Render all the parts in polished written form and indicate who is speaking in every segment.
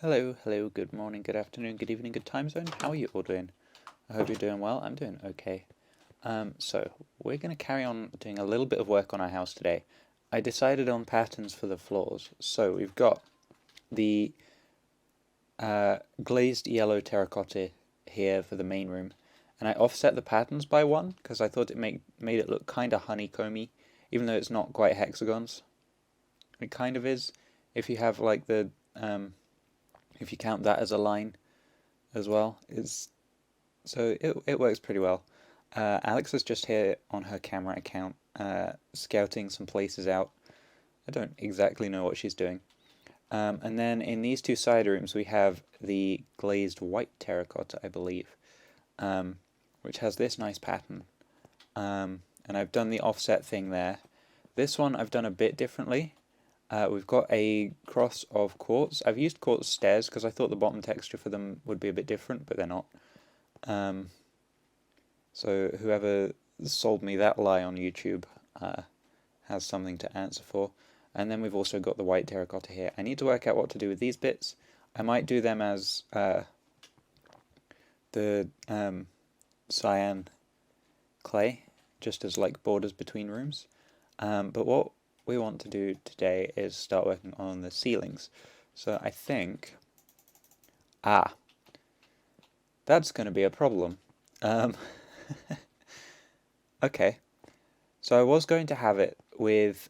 Speaker 1: Hello, good morning, good afternoon, good evening, good time zone. How are you all doing? I hope you're doing well. I'm doing okay. So we're going to carry on doing a little bit of work on our house today. I decided on patterns for the floors. So we've got the glazed yellow terracotta here for the main room, and I offset the patterns by one because I thought it made it look kind of honeycomby, even though it's not quite hexagons. It kind of is if you have like the if you count that as a line as well. It works pretty well. Alex is just here on her camera account, scouting some places out. I don't exactly know what she's doing. And then in these two side rooms we have the glazed white terracotta, I believe, which has this nice pattern. And I've done the offset thing there. This one I've done a bit differently. We've got a cross of quartz. I've used quartz stairs because I thought the bottom texture for them would be a bit different, but they're not. So whoever sold me that lie on YouTube has something to answer for. And then we've also got the white terracotta here. I need to work out what to do with these bits. I might do them as the cyan clay, just as like borders between rooms. But what we want to do today is start working on the ceilings. So I think... that's going to be a problem. Okay, so I was going to have it with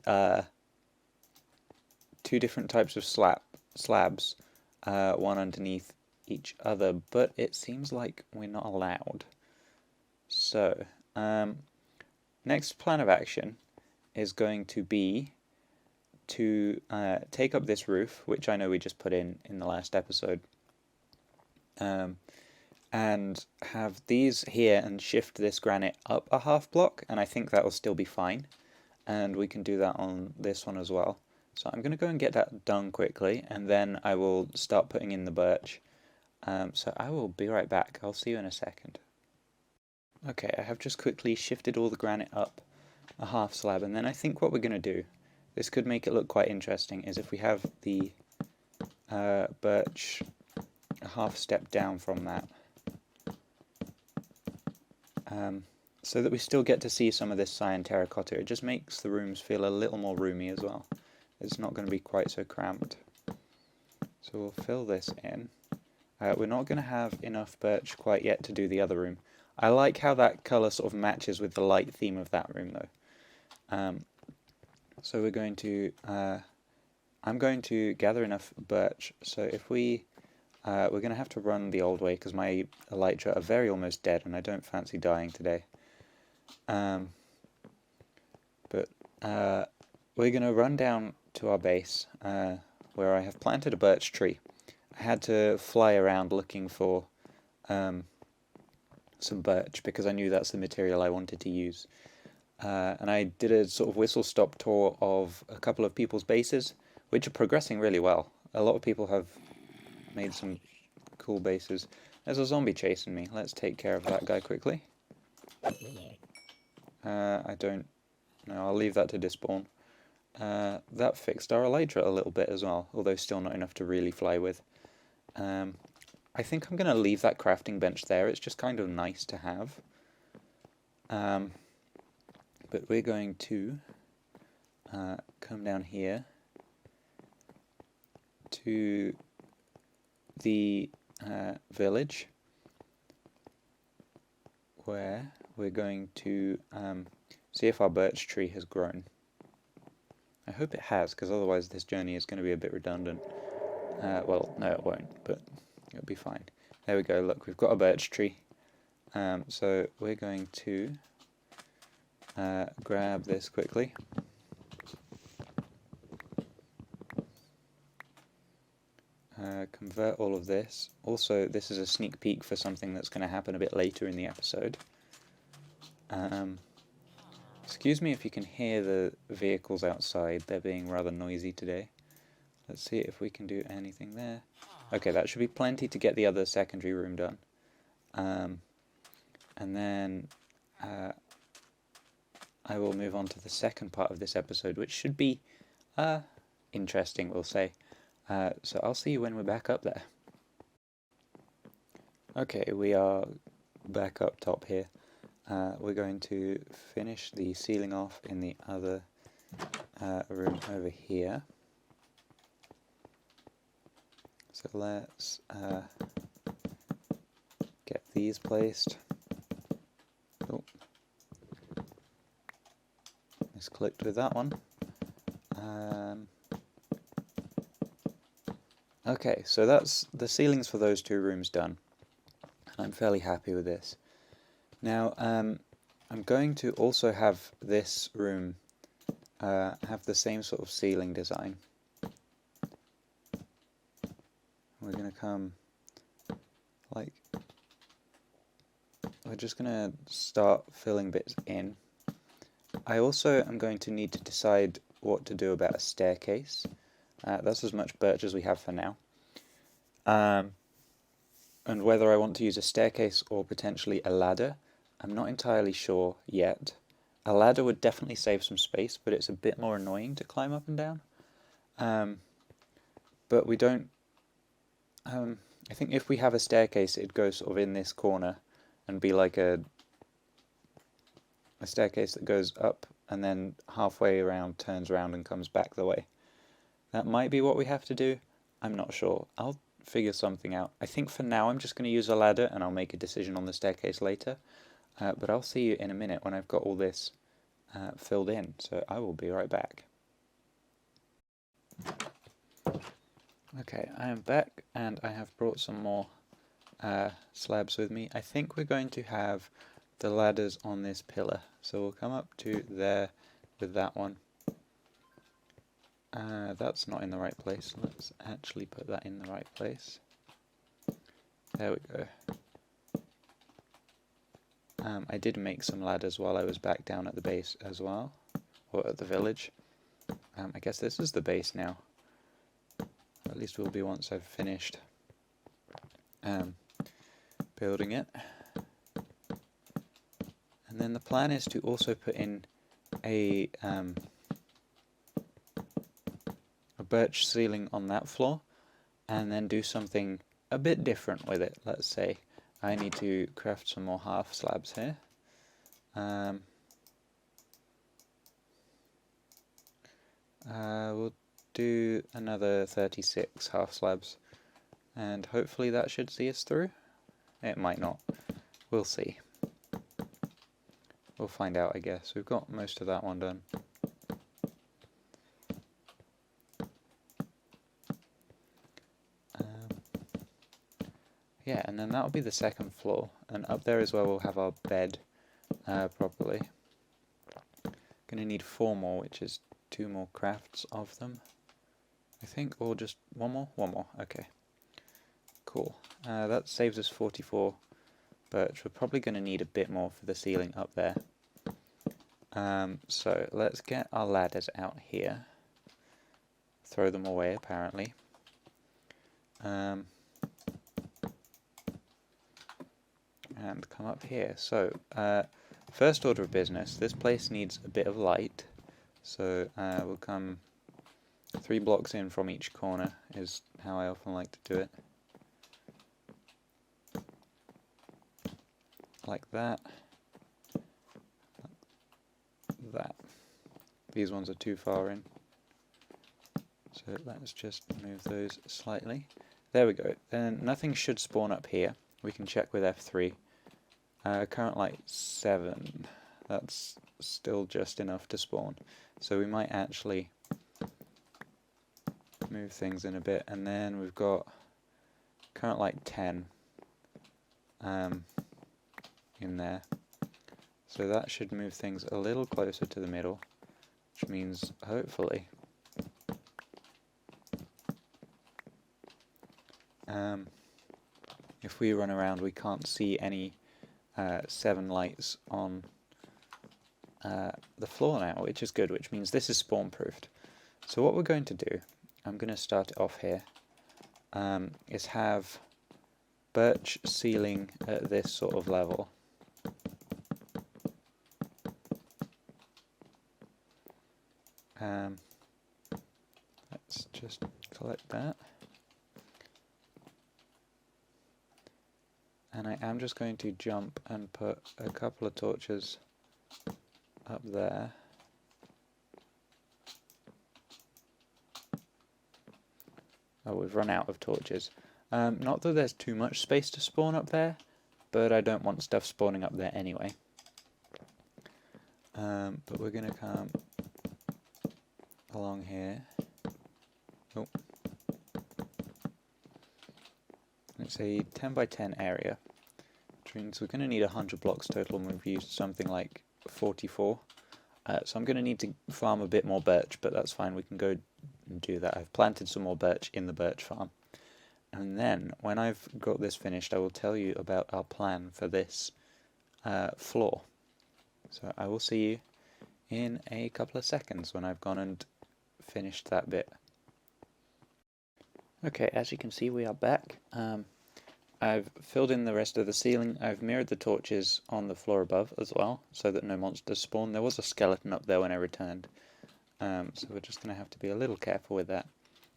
Speaker 1: two different types of slabs, one underneath each other, but it seems like we're not allowed. So, next plan of action is going to be to take up this roof, which I know we just put in the last episode, and have these here and shift this granite up a half block, and I think that will still be fine, and we can do that on this one as well. So I'm going to go and get that done quickly, and then I will start putting in the birch. So I will be right back. I'll see you in a second. Okay, I have just quickly shifted all the granite up a half slab, and then I think what we're going to do, this could make it look quite interesting, is if we have the birch a half step down from that, so that we still get to see some of this cyan terracotta. It just makes the rooms feel a little more roomy as well. It's not going to be quite so cramped. So we'll fill this in. We're not going to have enough birch quite yet to do the other room. I like how that colour sort of matches with the light theme of that room though. So we're going to... I'm going to gather enough birch, so if we're going to have to run the old way because my elytra are very almost dead and I don't fancy dying today. But we're going to run down to our base where I have planted a birch tree. I had to fly around looking for some birch because I knew that's the material I wanted to use. And I did a sort of whistle-stop tour of a couple of people's bases, which are progressing really well. A lot of people have made some cool bases. There's a zombie chasing me. Let's take care of that guy quickly. I don't know, I'll leave that to despawn. That fixed our elytra a little bit as well, although still not enough to really fly with. I think I'm going to leave that crafting bench there. It's just kind of nice to have. But we're going to come down here to the village, where we're going to see if our birch tree has grown. I hope it has, because otherwise this journey is going to be a bit redundant. Well, no it won't, but it'll be fine. There we go, look, we've got a birch tree. So we're going to grab this quickly. Convert all of this. Also, this is a sneak peek for something that's going to happen a bit later in the episode. Excuse me if you can hear the vehicles outside, they're being rather noisy today. Let's see if we can do anything there. Okay, that should be plenty to get the other secondary room done. And then I will move on to the second part of this episode, which should be interesting, we'll say. So I'll see you when we're back up there. Okay, we are back up top here. We're going to finish the ceiling off in the other room over here. So let's get these placed. Oh, misclicked with that one. Okay, so that's the ceilings for those two rooms done. I'm fairly happy with this. Now, I'm going to also have this room have the same sort of ceiling design. We're going to come like, we're just going to start filling bits in. I also am going to need to decide what to do about a staircase. That's as much birch as we have for now. And whether I want to use a staircase or potentially a ladder, I'm not entirely sure yet. A ladder would definitely save some space, but it's a bit more annoying to climb up and down. But we don't... I think if we have a staircase, it'd go sort of in this corner and be like a staircase that goes up and then halfway around, turns around and comes back the way. That might be what we have to do. I'm not sure. I'll figure something out. I think for now I'm just going to use a ladder and I'll make a decision on the staircase later. But I'll see you in a minute when I've got all this filled in. So I will be right back. Okay, I am back and I have brought some more slabs with me. I think we're going to have the ladders on this pillar. So we'll come up to there with that one. That's not in the right place. Let's actually put that in the right place. There we go. I did make some ladders while I was back down at the base as well, or at the village. I guess this is the base now. At least will be once I've finished building it. And then the plan is to also put in a birch ceiling on that floor, and then do something a bit different with it. Let's say I need to craft some more half slabs here. We'll do another 36 half slabs, and hopefully that should see us through. It might not. We'll see. We'll find out, I guess. We've got most of that one done. Yeah, and then that'll be the second floor, and up there as well we'll have our bed properly. Gonna need 4 more, which is 2 more crafts of them, I think, or just 1 more? 1 more, okay. Cool. That saves us 44 birch. We're probably gonna need a bit more for the ceiling up there. So let's get our ladders out here. Throw them away, apparently. And come up here. So, first order of business, this place needs a bit of light, so we'll come 3 blocks in from each corner, is how I often like to do it. Like that. Like that. These ones are too far in, so let's just move those slightly. There we go. Then nothing should spawn up here. We can check with F3. Current light 7, that's still just enough to spawn, so we might actually move things in a bit. And then we've got current light 10 in there, so that should move things a little closer to the middle, which means hopefully if we run around we can't see any 7 lights on the floor now, which is good, which means this is spawn proofed. So what we're going to do, I'm going to start it off here, is have birch ceiling at this sort of level. Let's just collect that. And I am just going to jump and put a couple of torches up there. Oh, we've run out of torches. Not that there's too much space to spawn up there, but I don't want stuff spawning up there anyway. But we're going to come along here. Oh. It's a 10 by 10 area, which means we're going to need 100 blocks total, and we've used something like 44. So I'm going to need to farm a bit more birch, but that's fine, we can go and do that. I've planted some more birch in the birch farm. And then, when I've got this finished, I will tell you about our plan for this floor. So I will see you in a couple of seconds when I've gone and finished that bit. Okay, as you can see, we are back. I've filled in the rest of the ceiling. I've mirrored the torches on the floor above as well, so that no monsters spawn. There was a skeleton up there when I returned, so we're just going to have to be a little careful with that.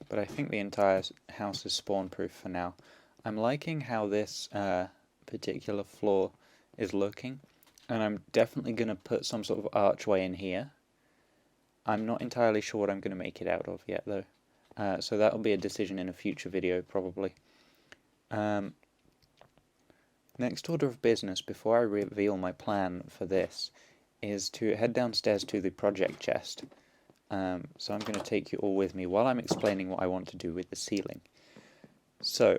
Speaker 1: But I think the entire house is spawn-proof for now. I'm liking how this particular floor is looking, and I'm definitely going to put some sort of archway in here. I'm not entirely sure what I'm going to make it out of yet, though. So that will be a decision in a future video, probably. Next order of business, before I reveal my plan for this, is to head downstairs to the project chest. So I'm going to take you all with me while I'm explaining what I want to do with the ceiling. So,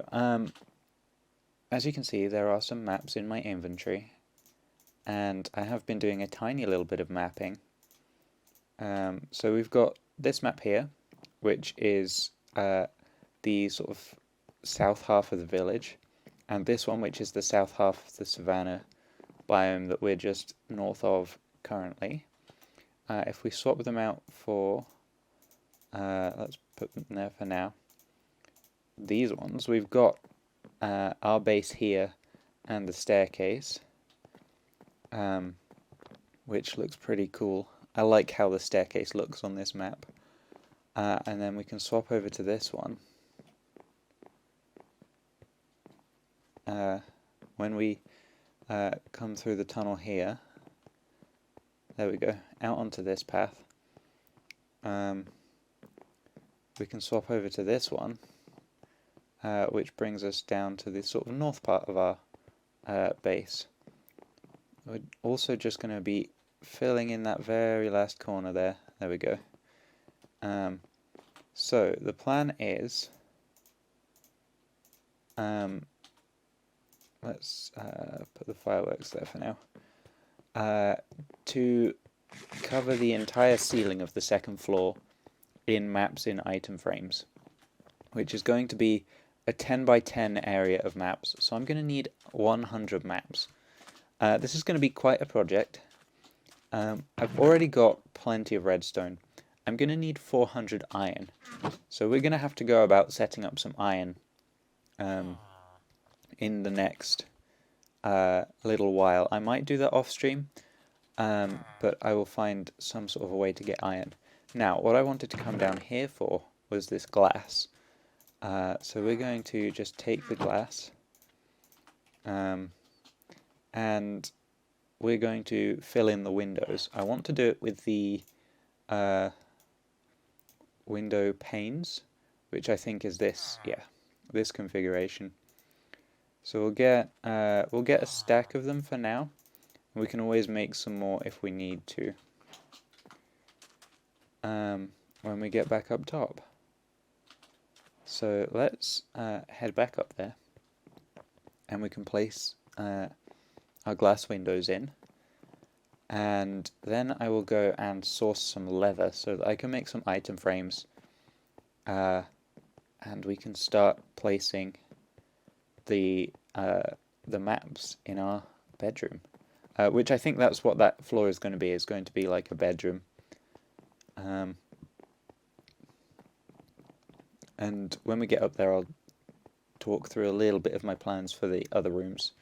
Speaker 1: as you can see, there are some maps in my inventory, and I have been doing a tiny little bit of mapping. So we've got this map here, which is the sort of south half of the village, and this one, which is the south half of the savanna biome that we're just north of currently. If we swap them out for, let's put them there for now, these ones, we've got our base here and the staircase, which looks pretty cool. I like how the staircase looks on this map. And then we can swap over to this one. When we come through the tunnel here, there we go, out onto this path. We can swap over to this one, which brings us down to the sort of north part of our base. We're also just going to be filling in that very last corner there. There we go. So the plan is, let's put the fireworks there for now, to cover the entire ceiling of the second floor in maps in item frames, which is going to be a 10 by 10 area of maps. So I'm going to need 100 maps. This is going to be quite a project. I've already got plenty of redstone. I'm going to need 400 iron. So we're going to have to go about setting up some iron in the next little while. I might do that off stream, but I will find some sort of a way to get iron. Now, what I wanted to come down here for was this glass. So we're going to just take the glass, and we're going to fill in the windows. I want to do it with the window panes, which I think is this, yeah, this configuration. So we'll get a stack of them for now. We can always make some more if we need to when we get back up top. So let's head back up there, and we can place our glass windows in, and then I will go and source some leather so that I can make some item frames, and we can start placing the maps in our bedroom, which I think that's what that floor is going to be. It's going to be like a bedroom. And when we get up there, I'll talk through a little bit of my plans for the other rooms.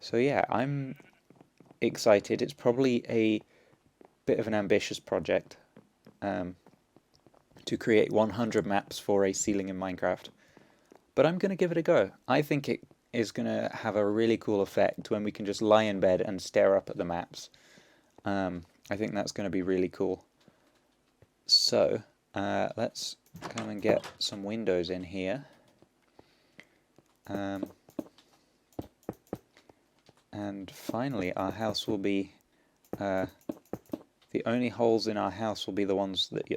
Speaker 1: So yeah, I'm excited. It's probably a bit of an ambitious project, to create 100 maps for a ceiling in Minecraft. But I'm going to give it a go. I think it is going to have a really cool effect when we can just lie in bed and stare up at the maps. I think that's going to be really cool. So, let's come and get some windows in here. And finally, our house will be... the only holes in our house will be the ones that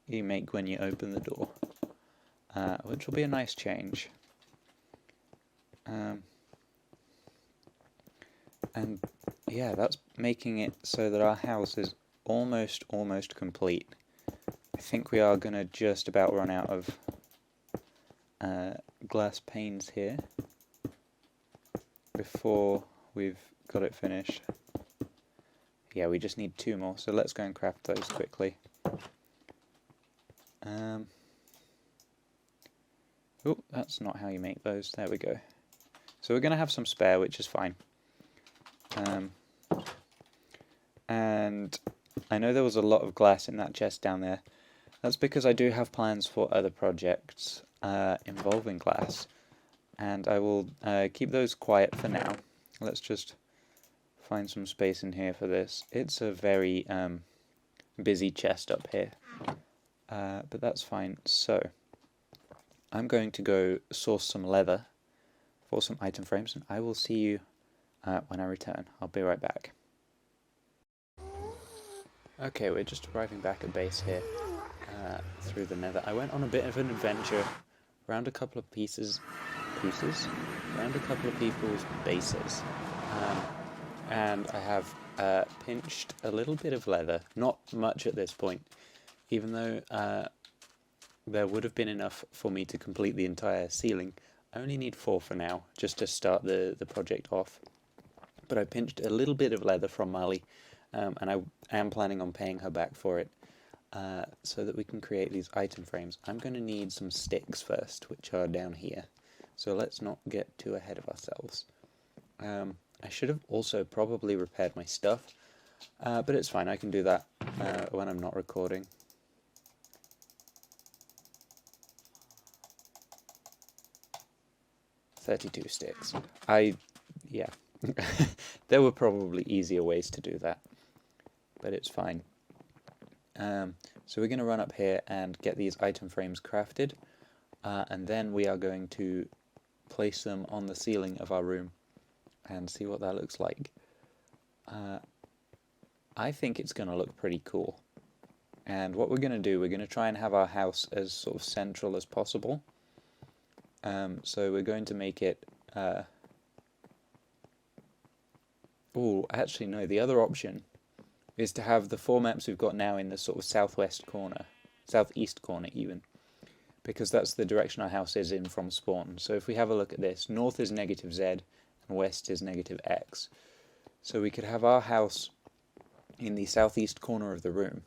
Speaker 1: you make when you open the door. Which will be a nice change. And yeah, that's making it so that our house is almost complete. I think we are going to just about run out of glass panes here before we've got it finished. Yeah, we just need 2 more, so let's go and craft those quickly. Oh, that's not how you make those. There we go. So we're going to have some spare, which is fine. And I know there was a lot of glass in that chest down there. That's because I do have plans for other projects involving glass. And I will keep those quiet for now. Let's just find some space in here for this. It's a very busy chest up here. But that's fine. So, I'm going to go source some leather for some item frames, and I will see you when I return. I'll be right back. Okay, we're just arriving back at base here through the nether. I went on a bit of an adventure around a couple of around a couple of people's bases, and I have pinched a little bit of leather, not much at this point, even though there would have been enough for me to complete the entire ceiling. I only need 4 for now, just to start the project off. But I pinched a little bit of leather from Molly, and I am planning on paying her back for it, so that we can create these item frames. I'm going to need some sticks first, which are down here. So let's not get too ahead of ourselves. I should have also probably repaired my stuff, but it's fine, I can do that when I'm not recording. "32 sticks. Yeah. There were probably easier ways to do that, but it's fine. So we're going to run up here and get these item frames crafted, and then we are going to place them on the ceiling of our room and see what that looks like. I think it's going to look pretty cool. And what we're going to do, we're going to try and have our house as sort of central as possible. So we're going to make it... oh, actually no, the other option is to have the 4 maps we've got now in the sort of southwest corner, southeast corner even, because that's the direction our house is in from spawn. So if we have a look at this, north is -Z and west is -X. So we could have our house in the southeast corner of the room,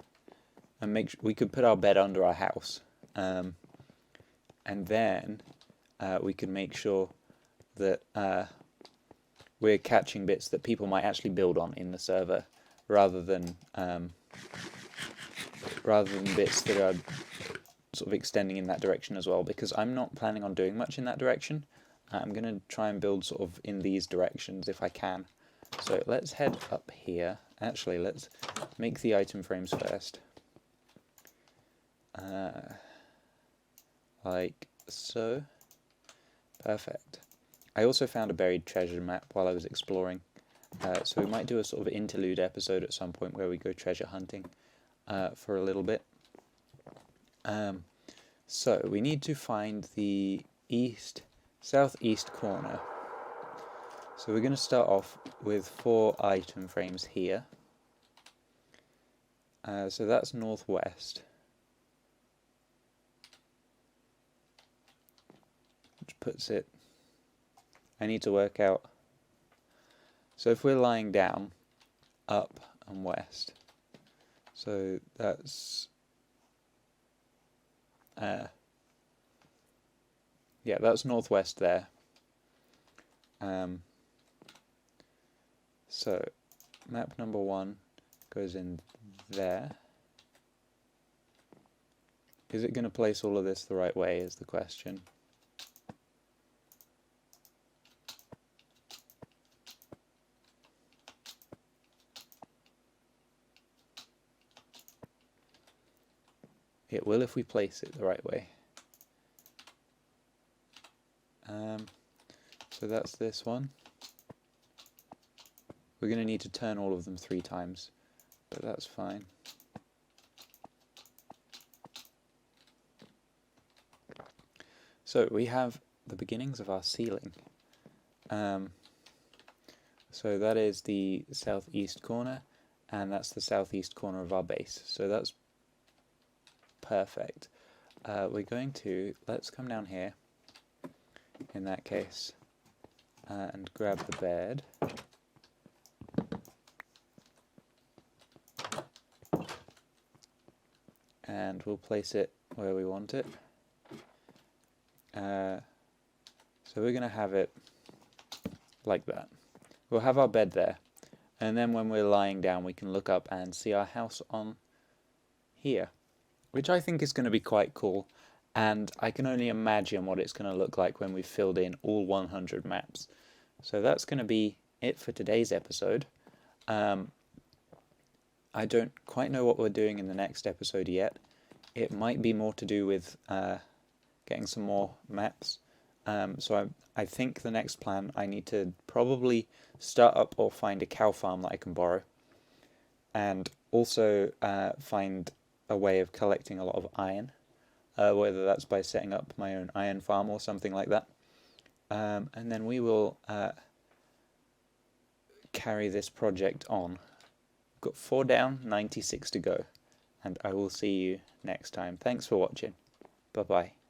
Speaker 1: and we could put our bed under our house, and then we could make sure that we're catching bits that people might actually build on in the server, rather than bits that are sort of extending in that direction as well, because I'm not planning on doing much in that direction. I'm going to try and build sort of in these directions if I can. So let's head up here. Actually, let's make the item frames first. Like so. Perfect. I also found a buried treasure map while I was exploring. So we might do a sort of interlude episode at some point where we go treasure hunting for a little bit. So we need to find the southeast corner. So we're going to start off with 4 item frames here. So that's northwest, which puts it... I need to work out... So if we're lying down, up and west, so that's... yeah, that's northwest there. So map number 1 goes in there, Is it going to place all of this the right way is the question. It will if we place it the right way. So that's this one. We're going to need to turn all of them 3 times, but that's fine. So we have the beginnings of our ceiling. So that is the southeast corner, and that's the southeast corner of our base. So that's perfect. We're going to, let's come down here, in that case, and grab the bed. And we'll place it where we want it. So we're going to have it like that. We'll have our bed there, and then when we're lying down we can look up and see our house on here, which I think is going to be quite cool, and I can only imagine what it's going to look like when we've filled in all 100 maps. So that's going to be it for today's episode. I don't quite know what we're doing in the next episode yet. It might be more to do with getting some more maps. So I think the next plan, I need to probably start up or find a cow farm that I can borrow, and also find a way of collecting a lot of iron, whether that's by setting up my own iron farm or something like that. And then we will carry this project on. We've got 4 down, 96 to go, and I will see you next time. Thanks for watching. Bye bye.